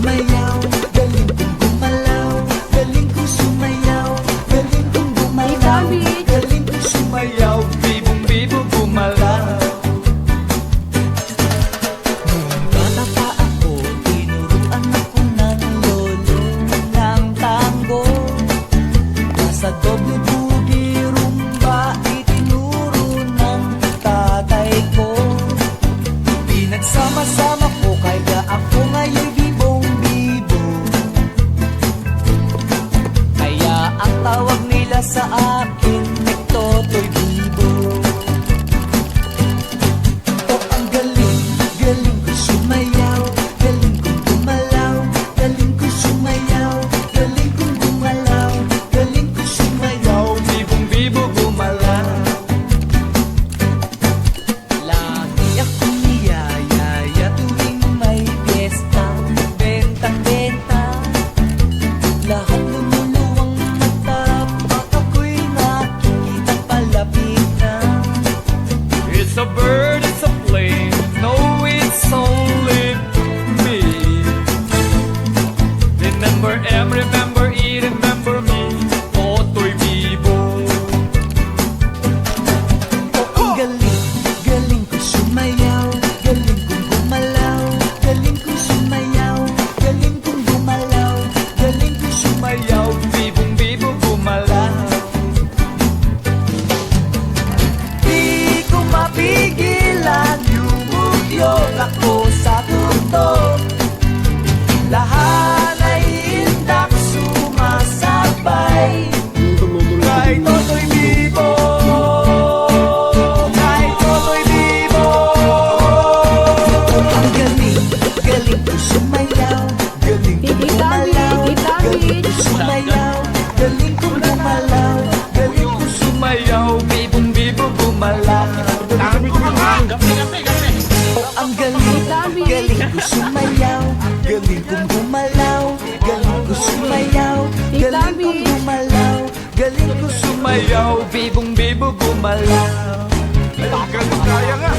sumayaw, galing kong gumalaw, galing kong sumayaw, galing kong gumalaw, galing kong sumayaw, bibong-bibo gumalaw. Nung bata pa ako, tinuruan ako ng lolo ng tango. Nasa doble boogie rumba, itinuro ng tatay ko. Pinagsama-sama ko kaya ako ngayon bibong-bibo. Kaya ang tawag nila sa akin Totoy Bibo. Oh, ang galing, galing ko sumayaw, galing kong gumalaw, galing ko sumayaw, galing kong gumalaw, galing ko sumayaw, bibong-bibo gumalaw. Lagi akong niyayaya tuwing may piyesta, bentang-benta, lahat lumuluwang mata, baka ako'y nakikita palapit na. It's a bird, it's a plane, no, it's only me. Remember M, remember E, remember me, Totoy Bibo. Oh, ang galing, galing ko sumayaw, galing kong gumalaw, galing ko sumayaw, galing kong gumalaw, galing ko sumayaw, Bibong-bibo gumalaw. di ko mapigilan, yumugyot ako sa tutok. Lahat ay indak sumasabay, kay Totoy Bibo, kay Totoy Bibo. Ang galing, galing ko sumayaw, galing ko gumalaw, galing ko sumayaw, galing ko gumalaw, galing ko Sumayaw, bibong-bibo gumalaw. ang galing, galing ko sumayaw, galing kong gumalaw, galing ko sumayaw, galing kong gumalaw, galing ko sumayaw, Sumayaw, bibong-bibo gumalaw. Ganun kaya nga.